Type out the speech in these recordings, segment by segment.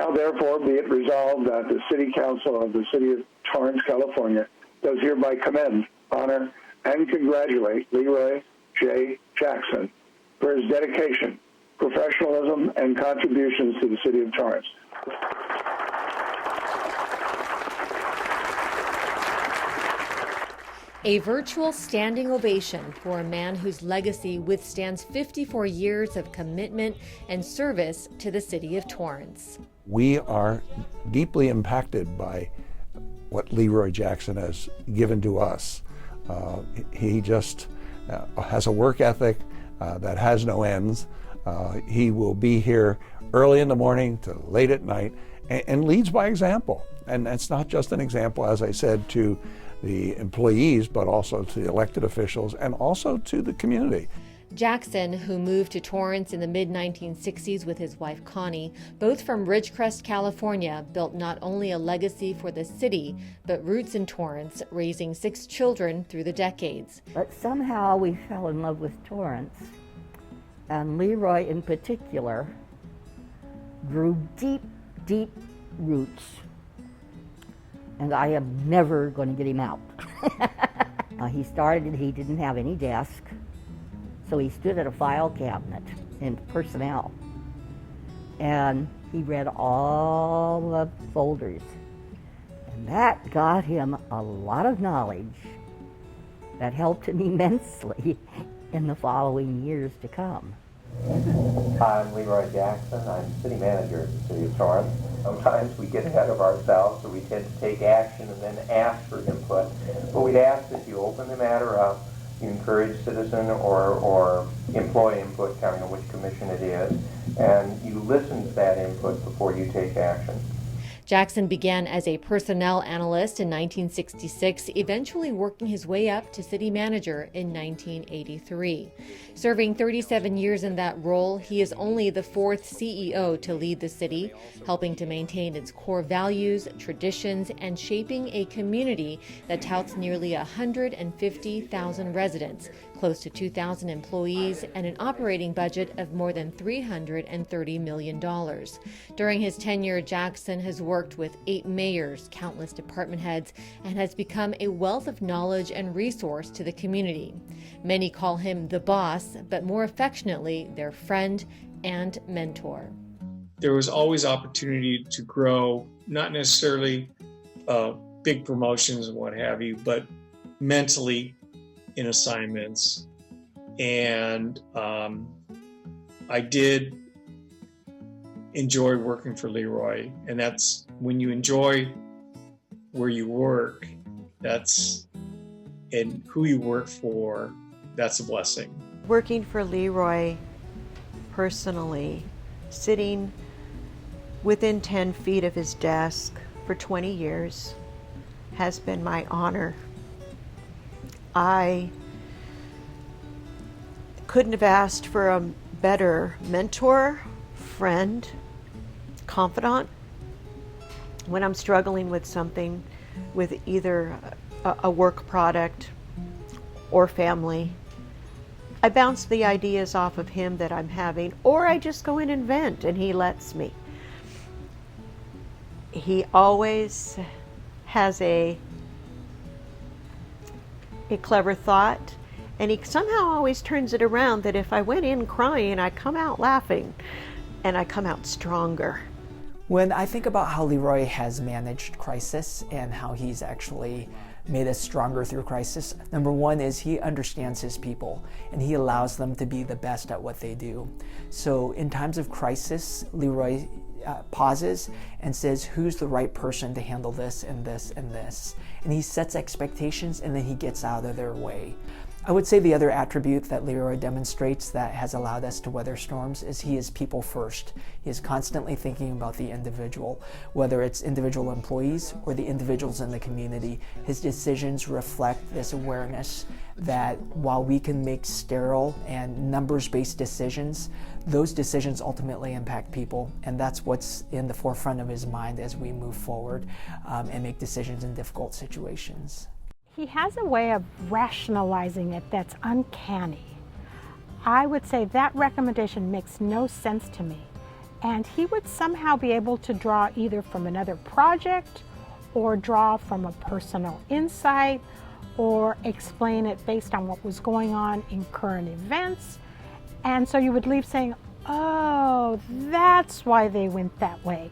Now, therefore, be it resolved that the City Council of the City of Torrance, California, does hereby commend, honor, and congratulate Leroy J. Jackson for his dedication, professionalism, and contributions to the City of Torrance. A virtual standing ovation for a man whose legacy withstands 54 years of commitment and service to the City of Torrance. We are deeply impacted by what Leroy Jackson has given to us. He just has a work ethic that has no ends. He will be here early in the morning to late at night and leads by example. And it's not just an example, as I said, to the employees, but also to the elected officials and also to the community. Jackson, who moved to Torrance in the mid-1960s with his wife Connie, both from Ridgecrest, California, built not only a legacy for the city, but roots in Torrance, raising 6 children through the decades. But somehow we fell in love with Torrance, and Leroy in particular grew deep, deep roots. And I am never going to get him out. He started, he didn't have any desk, so he stood at a file cabinet in personnel. And he read all the folders. And that got him a lot of knowledge that helped him immensely in the following years to come. I'm Leroy Jackson. I'm city manager at the City of Torrance. Sometimes we get ahead of ourselves, so we tend to take action and then ask for input. But we'd ask that you open the matter up, you encourage citizen or employee input, depending on which commission it is, and you listen to that input before you take action. Jackson began as a personnel analyst in 1966, eventually working his way up to city manager in 1983. Serving 37 years in that role, he is only the 4th CEO to lead the city, helping to maintain its core values, traditions, and shaping a community that touts nearly 150,000 residents, close to 2,000 employees, and an operating budget of more than $330 million. During his tenure, Jackson has worked with 8 mayors, countless department heads, and has become a wealth of knowledge and resource to the community. Many call him the boss, but more affectionately, their friend and mentor. There was always opportunity to grow, not necessarily big promotions and what have you, but mentally in assignments. And I did enjoy working for Leroy, and that's when you enjoy where you work, and who you work for, that's a blessing. Working for Leroy personally, sitting within 10 feet of his desk for 20 years has been my honor. I couldn't have asked for a better mentor, friend, confidant when I'm struggling with something, with either a work product or family. I bounce the ideas off of him that I'm having, or I just go in and vent, and he lets me. He always has a clever thought, and he somehow always turns it around that if I went in crying, I come out laughing, and I come out stronger. When I think about how Leroy has managed crisis and how he's actually made us stronger through crisis, number one is he understands his people and he allows them to be the best at what they do. So in times of crisis, Leroy pauses and says, who's the right person to handle this and this and this? And he sets expectations and then he gets out of their way. I would say the other attribute that Leroy demonstrates that has allowed us to weather storms is he is people first. He is constantly thinking about the individual, whether it's individual employees or the individuals in the community. His decisions reflect this awareness that while we can make sterile and numbers-based decisions, those decisions ultimately impact people, and that's what's in the forefront of his mind as we move forward and make decisions in difficult situations. He has a way of rationalizing it that's uncanny. I would say that recommendation makes no sense to me. And he would somehow be able to draw either from another project or draw from a personal insight or explain it based on what was going on in current events. And so you would leave saying, oh, that's why they went that way.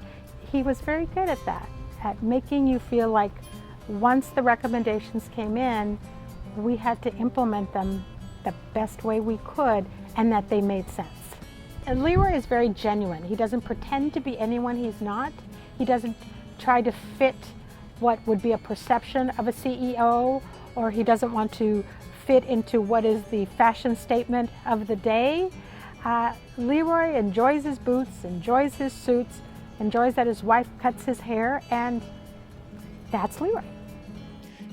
He was very good at that, at making you feel like once the recommendations came in, we had to implement them the best way we could and that they made sense. And Leroy is very genuine. He doesn't pretend to be anyone he's not. He doesn't try to fit what would be a perception of a CEO, or he doesn't want to fit into what is the fashion statement of the day. Leroy enjoys his boots, enjoys his suits, enjoys that his wife cuts his hair, and that's Leroy.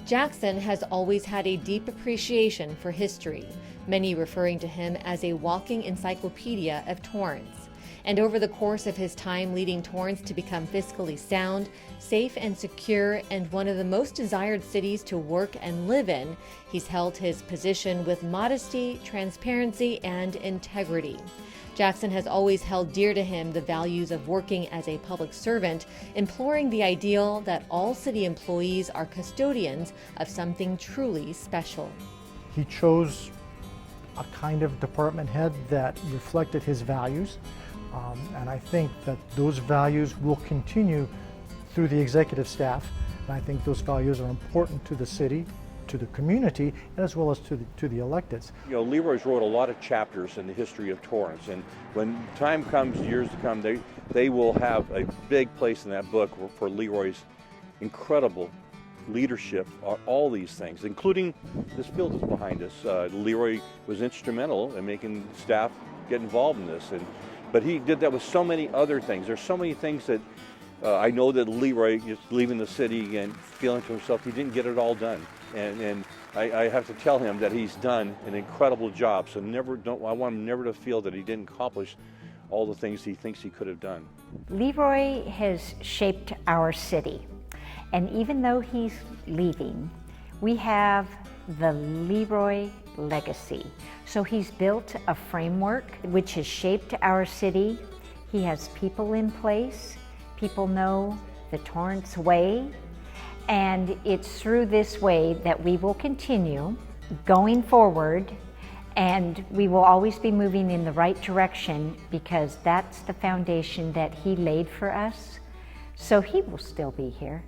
Jackson has always had a deep appreciation for history, many referring to him as a walking encyclopedia of Torrance. And over the course of his time leading Torrance to become fiscally sound, safe and secure, and one of the most desired cities to work and live in, he's held his position with modesty, transparency, and integrity. Jackson has always held dear to him the values of working as a public servant, imploring the ideal that all city employees are custodians of something truly special. He chose a kind of department head that reflected his values. And I think that those values will continue through the executive staff. And I think those values are important to the city, to the community, as well as to the electeds. You know, Leroy's wrote a lot of chapters in the history of Torrance, and when time comes, years to come, they will have a big place in that book for Leroy's incredible leadership, all these things, including this field that's behind us. Leroy was instrumental in making staff get involved in this, but he did that with so many other things. There's so many things that I know that Leroy is leaving the city and feeling to himself he didn't get it all done. And I have to tell him that he's done an incredible job. So I want him never to feel that he didn't accomplish all the things he thinks he could have done. Leroy has shaped our city. And even though he's leaving, we have the Leroy legacy. So he's built a framework which has shaped our city. He has people in place. People know the Torrance way. And it's through this way that we will continue going forward, and we will always be moving in the right direction because that's the foundation that he laid for us. So he will still be here.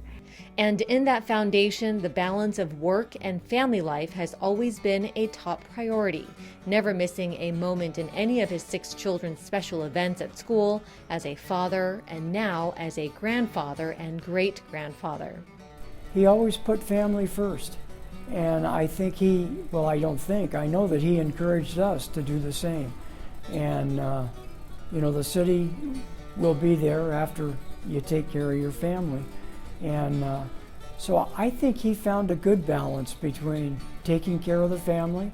And in that foundation, the balance of work and family life has always been a top priority, never missing a moment in any of his 6 children's special events at school, as a father, and now as a grandfather and great-grandfather. He always put family first. And I think I know that he encouraged us to do the same. And, the city will be there after you take care of your family. And so I think he found a good balance between taking care of the family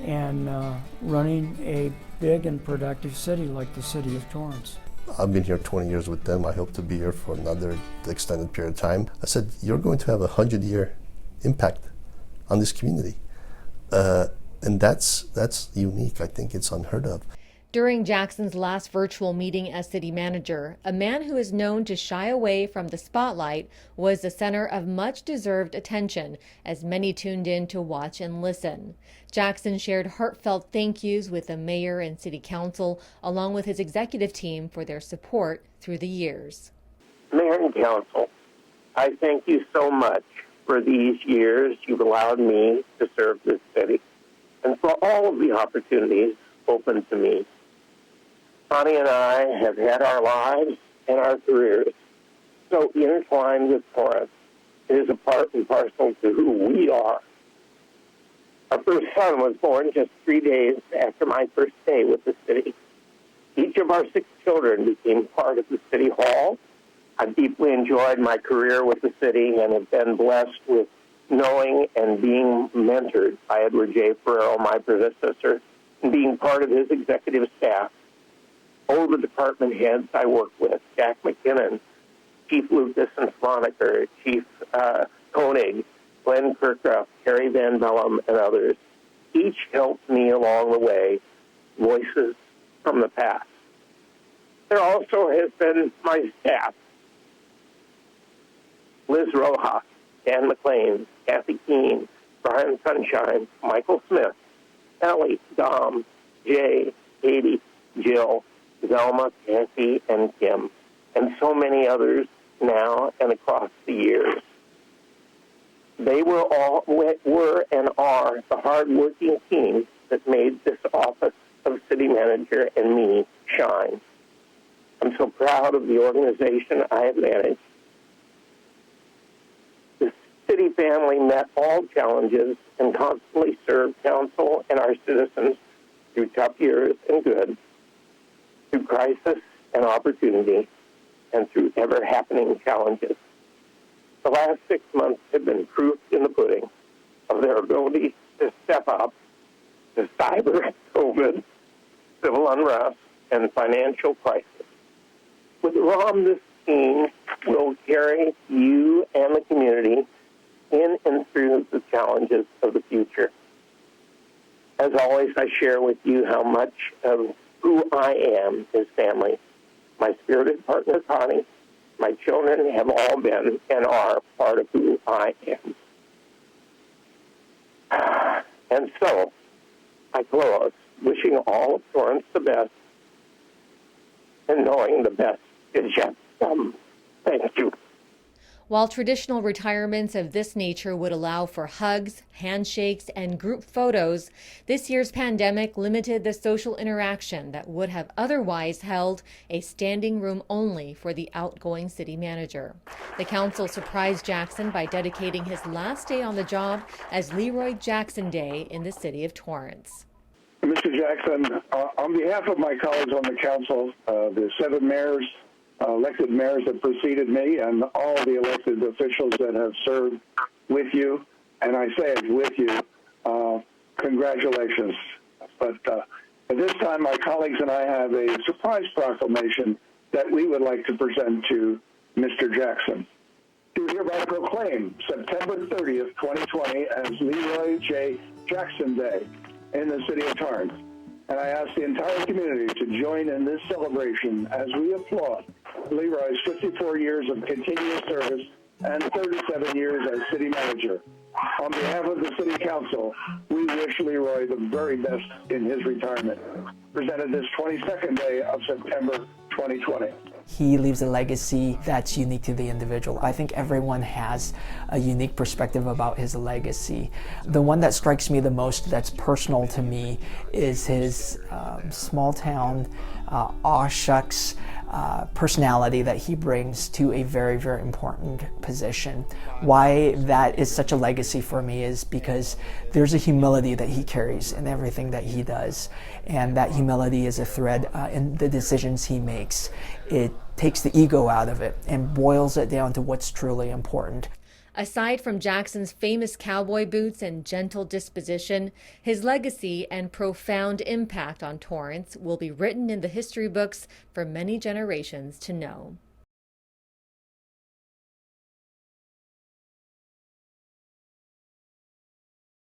and running a big and productive city like the city of Torrance. I've been here 20 years with them. I hope to be here for another extended period of time. I said, you're going to have a 100-year impact on this community. And that's unique. I think it's unheard of. During Jackson's last virtual meeting as city manager, a man who is known to shy away from the spotlight was the center of much-deserved attention as many tuned in to watch and listen. Jackson shared heartfelt thank yous with the mayor and city council, along with his executive team for their support through the years. Mayor and council, I thank you so much for these years you've allowed me to serve this city and for all of the opportunities open to me. Connie and I have had our lives and our careers so intertwined with Torrance. It is a part and parcel to who we are. Our first son was born just 3 days after my first day with the city. Each of our 6 children became part of the City Hall. I've deeply enjoyed my career with the city and have been blessed with knowing and being mentored by Edward J. Ferrero, my predecessor, and being part of his executive staff. All the department heads I work with, Jack McKinnon, Chief Lucas and Sloniker, Chief Koenig, Glenn Kirkruff, Terry Van Bellum, and others, each helped me along the way, voices from the past. There also has been my staff, Liz Rojas, Dan McLean, Kathy Keene, Brian Sunshine, Michael Smith, Ellie, Dom, Jay, Katie, Jill, Zelma, Kathy, and Kim, and so many others now and across the years. They were and are the hard-working team that made this office of city manager and me shine. I'm so proud of the organization I have managed. The city family met all challenges and constantly served council and our citizens through tough years and good, through crisis and opportunity, and through ever-happening challenges. The last 6 months have been proof in the pudding of their ability to step up to cyber, COVID, civil unrest, and financial crisis. With ROM, this team will carry you and the community in and through the challenges of the future. As always, I share with you how much of who I am is family. My spirited partner, Connie, my children have all been and are part of who I am. And so, I close wishing all of Torrance the best and knowing the best is yet to come. Thank you. While traditional retirements of this nature would allow for hugs, handshakes, and group photos, this year's pandemic limited the social interaction that would have otherwise held a standing room only for the outgoing city manager. The council surprised Jackson by dedicating his last day on the job as Leroy Jackson Day in the city of Torrance. Mr. Jackson, on behalf of my colleagues on the council, the 7 mayors, elected mayors that preceded me, and all the elected officials that have served with you, and I say it with you, congratulations. But at this time, my colleagues and I have a surprise proclamation that we would like to present to Mr. Jackson. To hereby proclaim September 30th, 2020 as Leroy J. Jackson Day in the city of Torrance. And I ask the entire community to join in this celebration as we applaud Leroy's 54 years of continuous service and 37 years as city manager. On behalf of the city council, we wish Leroy the very best in his retirement. Presented this 22nd day of September 2020. He leaves a legacy that's unique to the individual. I think everyone has a unique perspective about his legacy. The one that strikes me the most, that's personal to me, is his small town, aw shucks personality that he brings to a very, very important position. Why that is such a legacy for me is because there's a humility that he carries in everything that he does, and that humility is a thread in the decisions he makes. It takes the ego out of it and boils it down to what's truly important. Aside from Jackson's famous cowboy boots and gentle disposition, his legacy and profound impact on Torrance will be written in the history books for many generations to know.